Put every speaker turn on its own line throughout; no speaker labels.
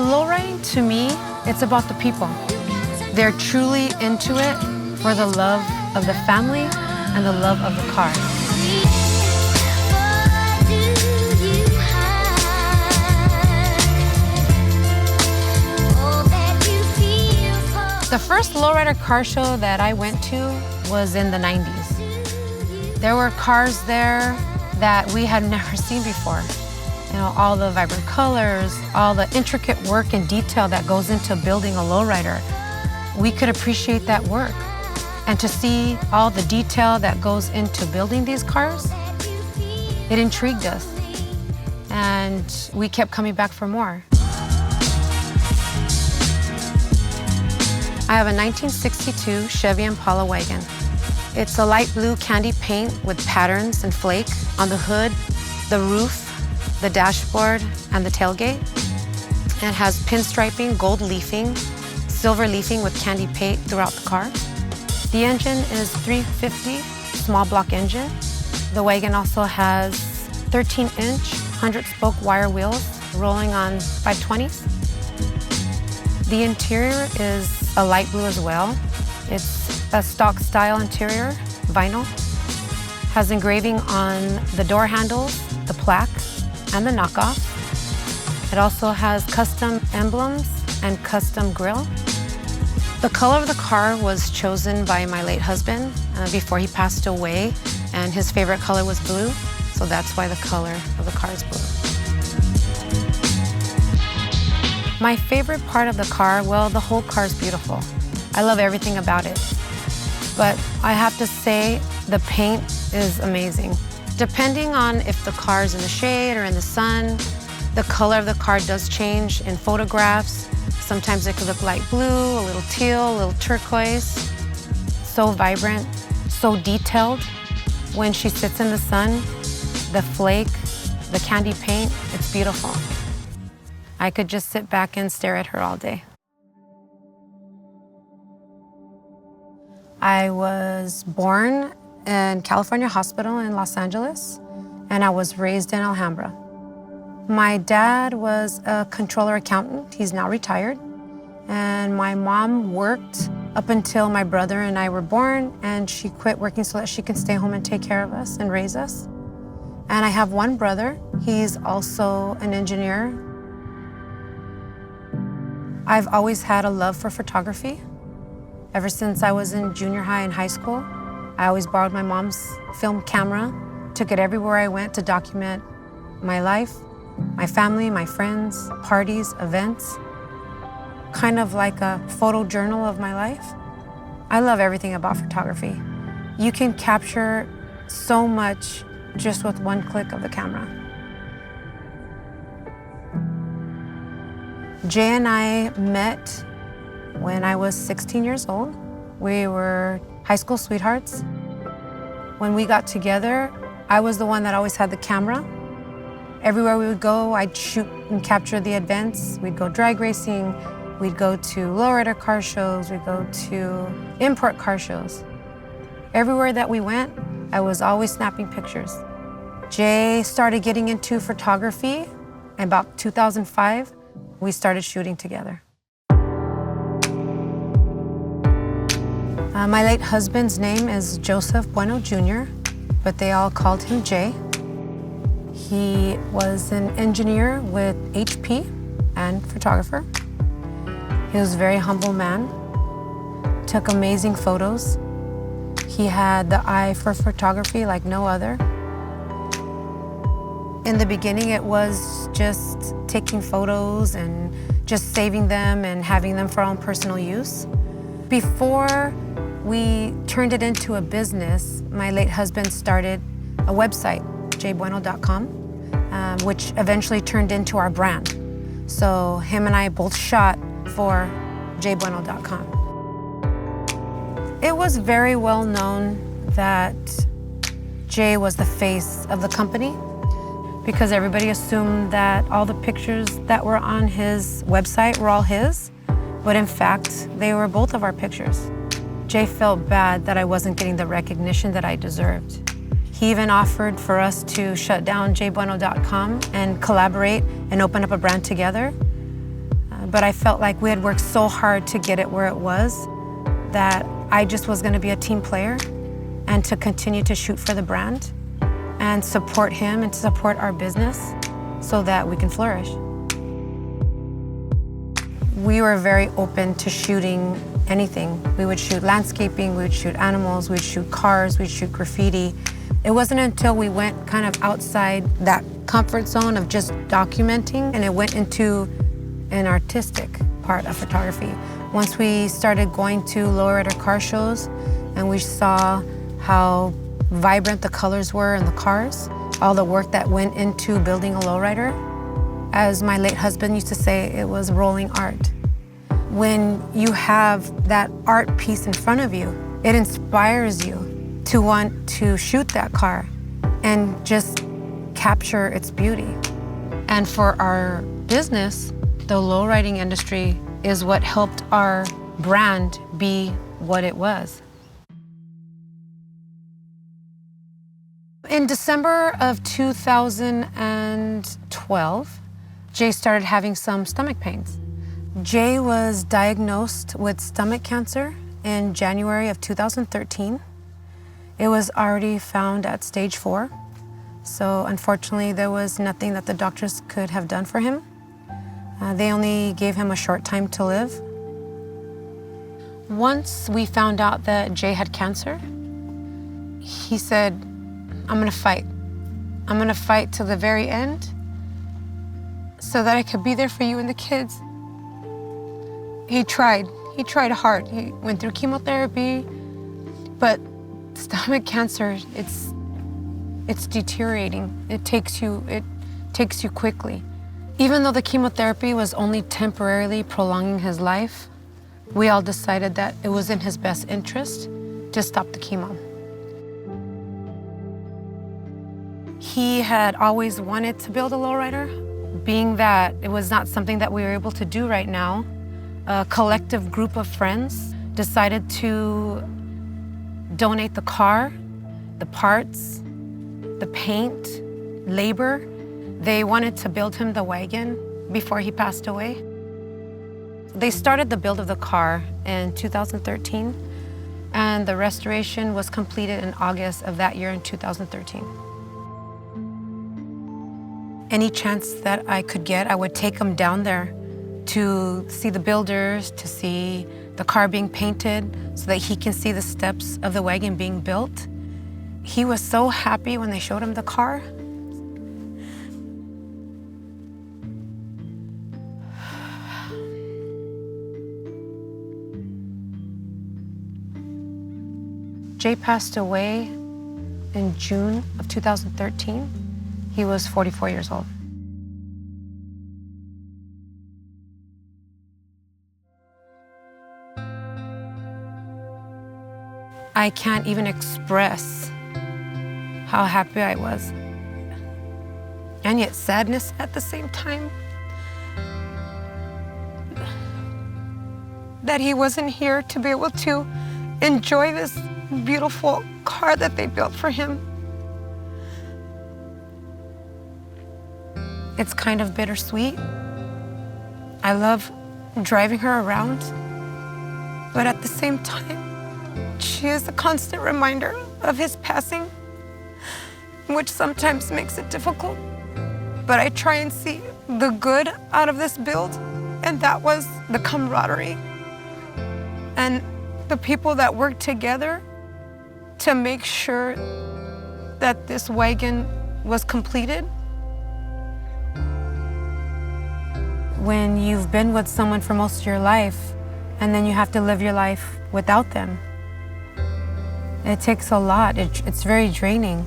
Lowriding, to me, it's about the people. They're truly into it for the love of the family and the love of the car. The first lowrider car show that I went to was in the 90s. There were cars there that we had never seen before. You know, all the vibrant colors, all the intricate work and detail that goes into building a lowrider. We could appreciate that work. And to see all the detail that goes into building these cars, it intrigued us. And we kept coming back for more. I have a 1962 Chevy Impala Wagon. It's a light blue candy paint with patterns and flake on the hood, the roof, the dashboard, and the tailgate. It has pinstriping, gold leafing, silver leafing with candy paint throughout the car. The engine is 350 small block engine. The wagon also has 13-inch 100-spoke wire wheels rolling on 520s. The interior is a light blue as well. It's a stock style interior, vinyl. Has engraving on the door handles, the plaque, and the knockoff. It also has custom emblems and custom grille. The color of the car was chosen by my late husband before he passed away, and his favorite color was blue, so that's why the color of the car is blue. My favorite part of the car, well, the whole car is beautiful. I love everything about it. But I have to say, the paint is amazing. Depending on if the car is in the shade or in the sun, the color of the car does change in photographs. Sometimes it could look light blue, a little teal, a little turquoise. So vibrant, so detailed. When she sits in the sun, the flake, the candy paint, it's beautiful. I could just sit back and stare at her all day. I was born in California Hospital in Los Angeles, and I was raised in Alhambra. My dad was a controller accountant. He's now retired. And my mom worked up until my brother and I were born, and she quit working so that she could stay home and take care of us and raise us. And I have one brother. He's also an engineer. I've always had a love for photography. Ever since I was in junior high and high school, I always borrowed my mom's film camera, took it everywhere I went to document my life, my family, my friends, parties, events, kind of like a photo journal of my life. I love everything about photography. You can capture so much just with one click of the camera. Jay and I met when I was 16 years old. We were high school sweethearts. When we got together, I was the one that always had the camera. Everywhere we would go, I'd shoot and capture the events. We'd go drag racing, we'd go to lowrider car shows, we'd go to import car shows. Everywhere that we went, I was always snapping pictures. Jay started getting into photography. In about 2005, we started shooting together. My late husband's name is Joseph Bueno Jr., but they all called him Jay. He was an engineer with HP and photographer. He was a very humble man, took amazing photos. He had the eye for photography like no other. In the beginning, it was just taking photos and just saving them and having them for our own personal use. Before we turned it into a business, my late husband started a website, jbueno.com, which eventually turned into our brand. So him and I both shot for jbueno.com. It was very well known that Jay was the face of the company because everybody assumed that all the pictures that were on his website were all his, but in fact, they were both of our pictures. Jay felt bad that I wasn't getting the recognition that I deserved. He even offered for us to shut down jbueno.com and collaborate and open up a brand together. but I felt like we had worked so hard to get it where it was that I just was gonna be a team player and to continue to shoot for the brand and support him and to support our business so that we can flourish. We were very open to shooting anything. We would shoot landscaping, we would shoot animals, we'd shoot cars, we'd shoot graffiti. It wasn't until we went kind of outside that comfort zone of just documenting and it went into an artistic part of photography. Once we started going to lowrider car shows and we saw how vibrant the colors were in the cars, all the work that went into building a lowrider, as my late husband used to say, it was rolling art. When you have that art piece in front of you, it inspires you to want to shoot that car and just capture its beauty. And for our business, the lowriding industry is what helped our brand be what it was. In December of 2012, Jay started having some stomach pains. Jay was diagnosed with stomach cancer in January of 2013. It was already found at stage 4. So unfortunately, there was nothing that the doctors could have done for him. They only gave him a short time to live. Once we found out that Jay had cancer, he said, I'm gonna fight. I'm gonna fight till the very end so that I could be there for you and the kids. He tried hard. He went through chemotherapy, but stomach cancer, it's deteriorating. It takes you quickly. Even though the chemotherapy was only temporarily prolonging his life, we all decided that it was in his best interest to stop the chemo. He had always wanted to build a lowrider. Being that it was not something that we were able to do right now, a collective group of friends decided to donate the car, the parts, the paint, labor. They wanted to build him the wagon before he passed away. They started the build of the car in 2013, and the restoration was completed in August of that year in 2013. Any chance that I could get, I would take him down there to see the builders, to see the car being painted, so that he can see the steps of the wagon being built. He was so happy when they showed him the car. Jay passed away in June of 2013. He was 44 years old. I can't even express how happy I was, and yet sadness at the same time. That he wasn't here to be able to enjoy this beautiful car that they built for him. It's kind of bittersweet. I love driving her around, but at the same time, she is a constant reminder of his passing, which sometimes makes it difficult. But I try and see the good out of this build, and that was the camaraderie and the people that worked together to make sure that this wagon was completed. When you've been with someone for most of your life and then you have to live your life without them, it takes a lot. It's very draining.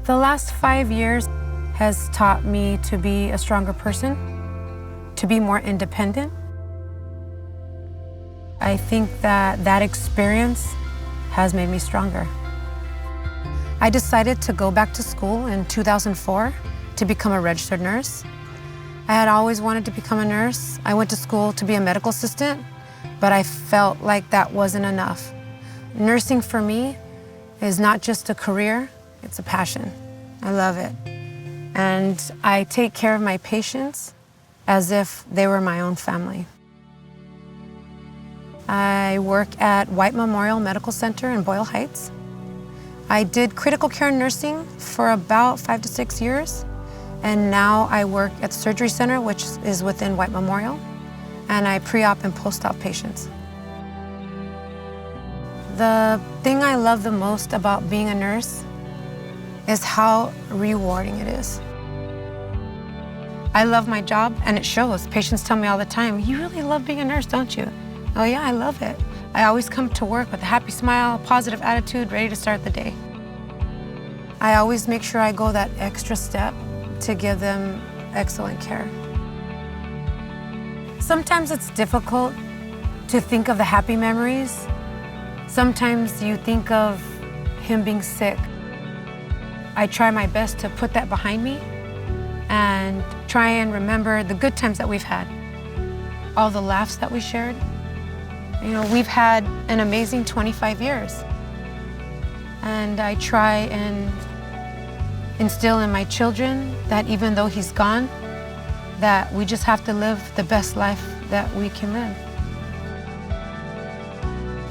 The last 5 years has taught me to be a stronger person, to be more independent. I think that that experience has made me stronger. I decided to go back to school in 2004 to become a registered nurse. I had always wanted to become a nurse. I went to school to be a medical assistant, but I felt like that wasn't enough. Nursing for me is not just a career, it's a passion. I love it. And I take care of my patients as if they were my own family. I work at White Memorial Medical Center in Boyle Heights. I did critical care nursing for about 5 to 6 years, and now I work at the Surgery Center, which is within White Memorial, and I pre-op and post-op patients. The thing I love the most about being a nurse is how rewarding it is. I love my job, and it shows. Patients tell me all the time, "You really love being a nurse, don't you?" Oh yeah, I love it. I always come to work with a happy smile, positive attitude, ready to start the day. I always make sure I go that extra step to give them excellent care. Sometimes it's difficult to think of the happy memories. Sometimes you think of him being sick. I try my best to put that behind me and try and remember the good times that we've had, all the laughs that we shared. You know, we've had an amazing 25 years. And I try and instill in my children that even though he's gone, that we just have to live the best life that we can live.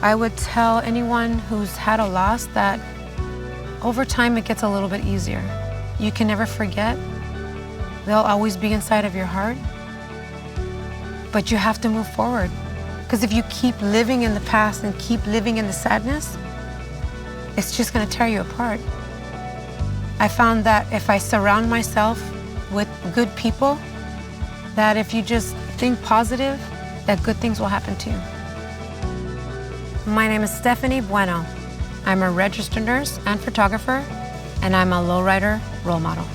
I would tell anyone who's had a loss that over time it gets a little bit easier. You can never forget. They'll always be inside of your heart. But you have to move forward. Because if you keep living in the past and keep living in the sadness, it's just going to tear you apart. I found that if I surround myself with good people, that if you just think positive, that good things will happen to you. My name is Stephanie Bueno. I'm a registered nurse and photographer, and I'm a lowrider role model.